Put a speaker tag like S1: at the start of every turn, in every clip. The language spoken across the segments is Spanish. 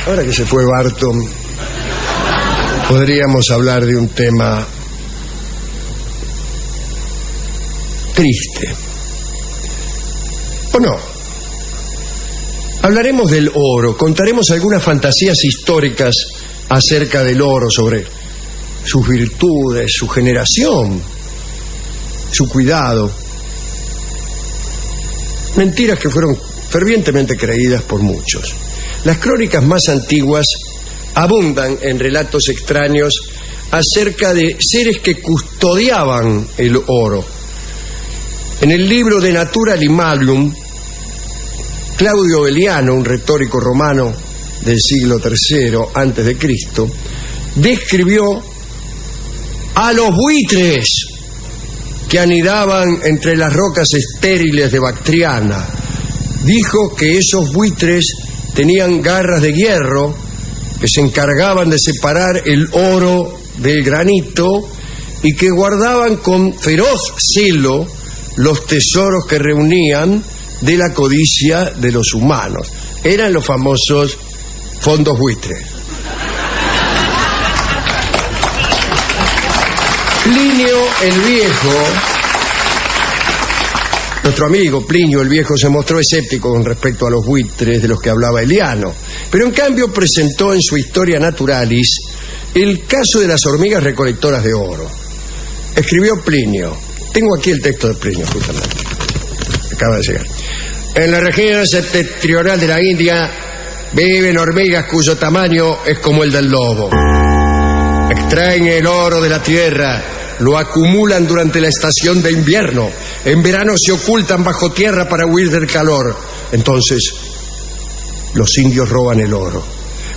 S1: Ahora que se fue Barton, podríamos hablar de un tema triste. ¿O no? Hablaremos del oro, contaremos algunas fantasías históricas acerca del oro, sobre sus virtudes, su generación, su cuidado. Mentiras que fueron fervientemente creídas por muchos. Las crónicas más antiguas abundan en relatos extraños acerca de seres que custodiaban el oro. En el libro De Naturalimalum, Claudio Eliano, un retórico romano del siglo III a.C., describió a los buitres que anidaban entre las rocas estériles de Bactriana. Dijo que esos buitres tenían garras de hierro que se encargaban de separar el oro del granito y que guardaban con feroz celo los tesoros que reunían de la codicia de los humanos. Eran los famosos fondos buitres. Plinio el Viejo, nuestro amigo Plinio el Viejo, se mostró escéptico con respecto a los buitres de los que hablaba Eliano, pero en cambio presentó en su Historia Naturalis el caso de las hormigas recolectoras de oro. Escribió Plinio, tengo aquí el texto de Plinio justamente, acaba de llegar: en la región septentrional de la India viven hormigas cuyo tamaño es como el del lobo. Extraen el oro de la tierra, lo acumulan durante la estación de invierno. En verano se ocultan bajo tierra para huir del calor. Entonces, los indios roban el oro.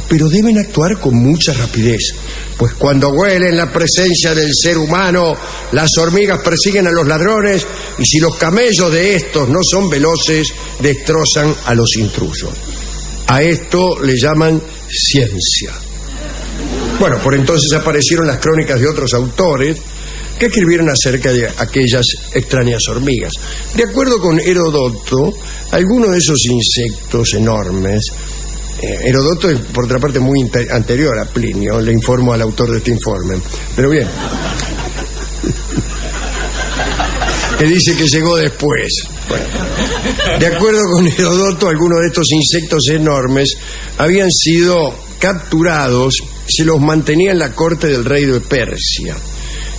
S1: Pero deben actuar con mucha rapidez, pues cuando huelen la presencia del ser humano, las hormigas persiguen a los ladrones y si los camellos de estos no son veloces, destrozan a los intrusos. A esto le llaman ciencia. Bueno, por entonces aparecieron las crónicas de otros autores que escribieron acerca de aquellas extrañas hormigas. De acuerdo con Herodoto, algunos de esos insectos enormes, Herodoto es por otra parte muy anterior a Plinio, le informo al autor de este informe, pero bien, que dice que llegó después. Bueno, de acuerdo con Herodoto, algunos de estos insectos enormes habían sido capturados, se los mantenía en la corte del rey de Persia.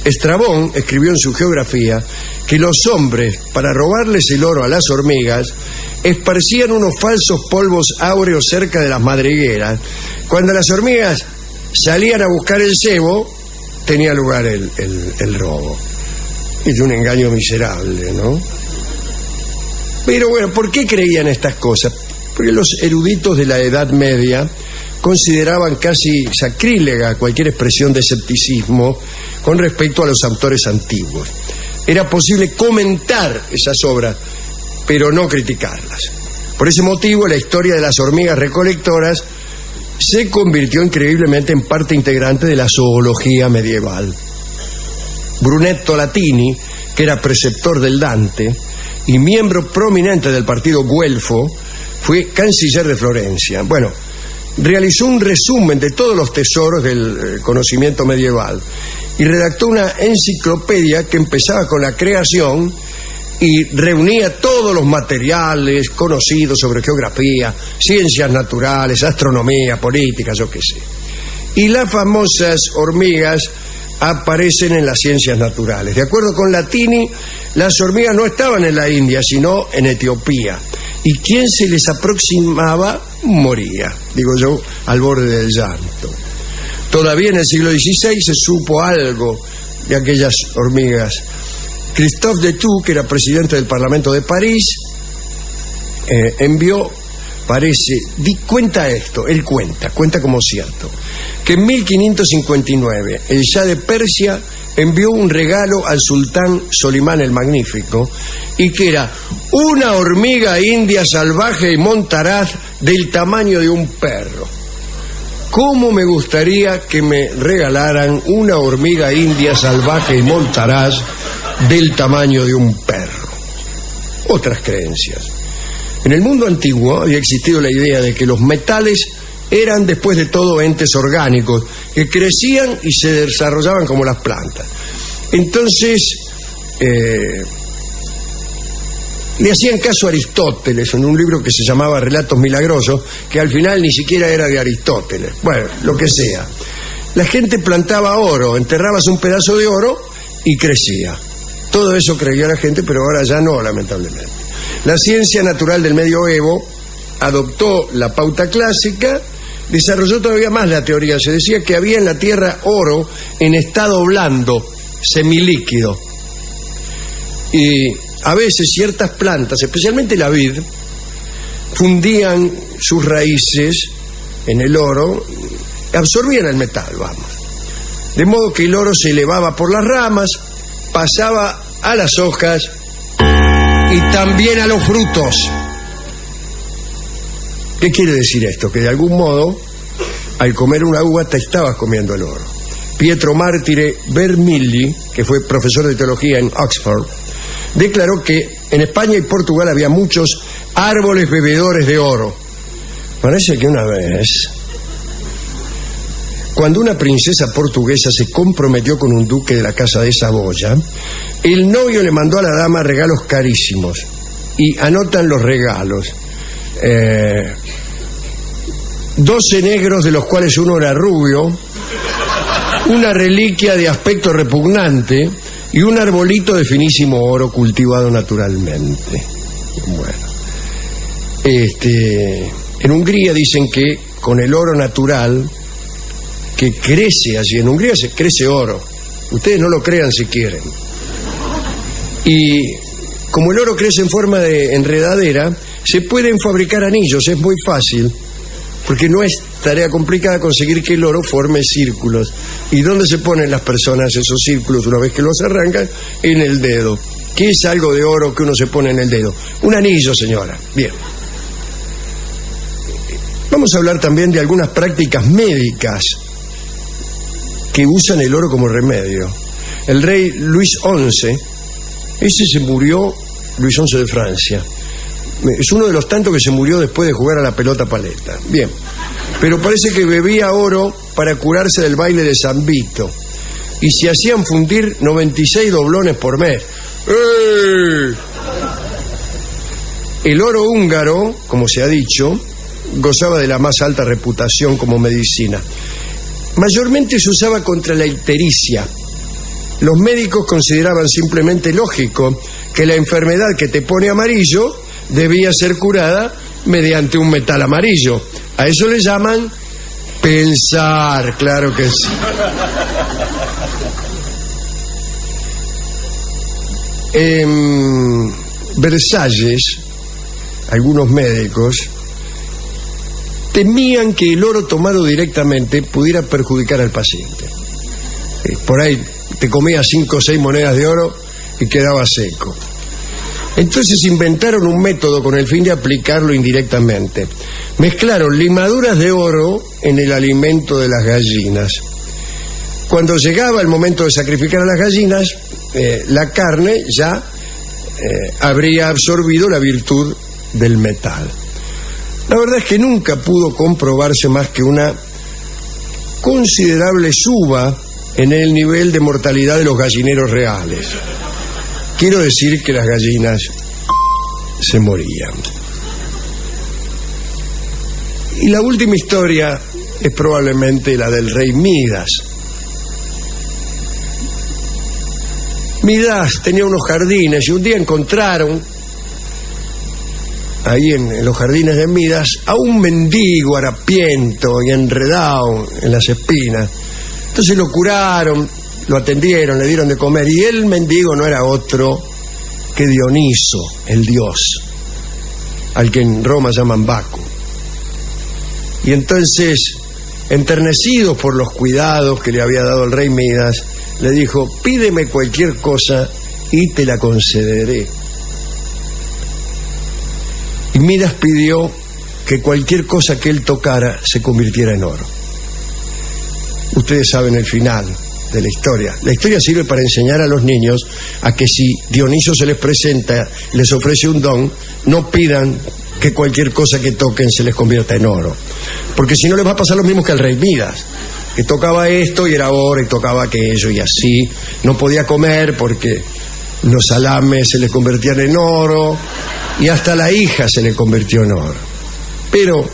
S1: Estrabón escribió en su geografía que los hombres, para robarles el oro a las hormigas, esparcían unos falsos polvos áureos cerca de las madrigueras. Cuando las hormigas salían a buscar el cebo, tenía lugar el robo. Es un engaño miserable, ¿no? Pero bueno, ¿por qué creían estas cosas? Porque los eruditos de la Edad Media consideraban casi sacrílega cualquier expresión de escepticismo con respecto a los autores antiguos. Era posible comentar esas obras, pero no criticarlas. Por ese motivo, la historia de las hormigas recolectoras se convirtió increíblemente en parte integrante de la zoología medieval. Brunetto Latini, que era preceptor del Dante y miembro prominente del partido güelfo, fue canciller de Florencia. Bueno, realizó un resumen de todos los tesoros del conocimiento medieval y redactó una enciclopedia que empezaba con la creación y reunía todos los materiales conocidos sobre geografía, ciencias naturales, astronomía, política, yo qué sé. Y las famosas hormigas aparecen en las ciencias naturales. De acuerdo con Latini, las hormigas no estaban en la India, sino en Etiopía. Y quien se les aproximaba moría, digo yo, al borde del llanto. Todavía en el siglo XVI se supo algo de aquellas hormigas. Christophe de Thou, que era presidente del Parlamento de París, envió, cuenta esto, él cuenta como cierto, que en 1559 el Shah de Persia envió un regalo al sultán Solimán el Magnífico y que era una hormiga india salvaje y montaraz del tamaño de un perro. ¿Cómo me gustaría que me regalaran una hormiga india salvaje y montaraz del tamaño de un perro? Otras creencias. En el mundo antiguo había existido la idea de que los metales eran después de todo entes orgánicos que crecían y se desarrollaban como las plantas. Entonces le hacían caso a Aristóteles en un libro que se llamaba Relatos Milagrosos, que al final ni siquiera era de Aristóteles. Bueno, lo que sea. La gente plantaba oro, enterrabas un pedazo de oro y crecía. Todo eso creía la gente, pero ahora ya no, lamentablemente. La ciencia natural del medioevo adoptó la pauta clásica, desarrolló todavía más la teoría. Se decía que había en la tierra oro en estado blando, semilíquido. Y a veces ciertas plantas, especialmente la vid, fundían sus raíces en el oro, absorbían el metal, vamos. De modo que el oro se elevaba por las ramas, pasaba a las hojas y también a los frutos. ¿Qué quiere decir esto? Que de algún modo, al comer una uva, te estabas comiendo el oro. Pietro Mártire Vermigli, que fue profesor de teología en Oxford, declaró que en España y Portugal había muchos árboles bebedores de oro. Parece que una vez, cuando una princesa portuguesa se comprometió con un duque de la casa de Saboya, el novio le mandó a la dama regalos carísimos. Y anotan los regalos. 12 negros, de los cuales uno era rubio, una reliquia de aspecto repugnante y un arbolito de finísimo oro cultivado naturalmente. Bueno, en Hungría dicen que con el oro natural que crece allí, en Hungría se crece oro. Ustedes no lo crean si quieren. Y como el oro crece en forma de enredadera, se pueden fabricar anillos, es muy fácil, porque no es tarea complicada conseguir que el oro forme círculos. ¿Y dónde se ponen las personas esos círculos una vez que los arrancan? En el dedo. ¿Qué es algo de oro que uno se pone en el dedo? Un anillo, señora. Bien. Vamos a hablar también de algunas prácticas médicas que usan el oro como remedio. El rey Luis XI, ese se murió, Luis XI de Francia. Es uno de los tantos que se murió después de jugar a la pelota paleta. Bien. Pero parece que bebía oro para curarse del baile de San Vito. Y se hacían fundir 96 doblones por mes. ¡Eh! El oro húngaro, como se ha dicho, gozaba de la más alta reputación como medicina. Mayormente se usaba contra la ictericia. Los médicos consideraban simplemente lógico que la enfermedad que te pone amarillo debía ser curada mediante un metal amarillo. A eso le llaman pensar, claro que sí. En Versalles, algunos médicos temían que el oro tomado directamente pudiera perjudicar al paciente. Por ahí te comías 5 o 6 monedas de oro y quedaba seco. Entonces inventaron un método con el fin de aplicarlo indirectamente. Mezclaron limaduras de oro en el alimento de las gallinas. Cuando llegaba el momento de sacrificar a las gallinas, la carne ya habría absorbido la virtud del metal. La verdad es que nunca pudo comprobarse más que una considerable suba en el nivel de mortalidad de los gallineros reales. Quiero decir que las gallinas se morían. Y la última historia es probablemente la del rey Midas. Midas tenía unos jardines y un día encontraron ahí en los jardines de Midas a un mendigo harapiento y enredado en las espinas. Entonces lo curaron, lo atendieron, le dieron de comer, y el mendigo no era otro que Dioniso, el dios, al que en Roma llaman Baco. Y entonces, enternecidos por los cuidados que le había dado el rey Midas, le dijo: pídeme cualquier cosa y te la concederé. Y Midas pidió que cualquier cosa que él tocara se convirtiera en oro. Ustedes saben el final de la historia. La historia sirve para enseñar a los niños a que si Dioniso se les presenta, les ofrece un don, no pidan que cualquier cosa que toquen se les convierta en oro. Porque si no les va a pasar lo mismo que al rey Midas, que tocaba esto y era oro, y tocaba aquello y así. No podía comer porque los salames se le convertían en oro, y hasta la hija se le convirtió en oro. Pero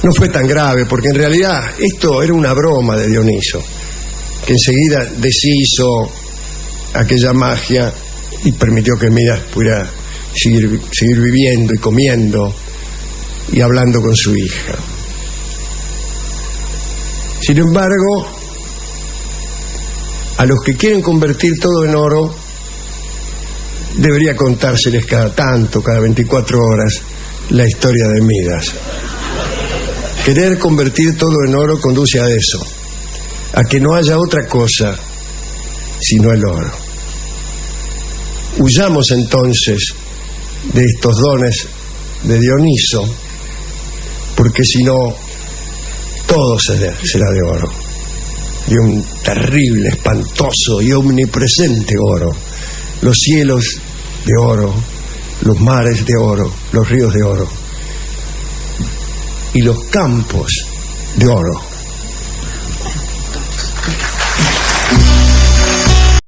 S1: no fue tan grave, porque en realidad esto era una broma de Dioniso, que enseguida deshizo aquella magia y permitió que Midas pudiera seguir viviendo y comiendo y hablando con su hija. Sin embargo, a los que quieren convertir todo en oro, debería contárseles cada tanto, cada 24 horas, la historia de Midas. Querer convertir todo en oro conduce a eso, a que no haya otra cosa sino el oro. Huyamos entonces de estos dones de Dioniso, porque si no, todo será de oro, de un terrible, espantoso y omnipresente oro. Los cielos de oro, los mares de oro, los ríos de oro y los campos de oro.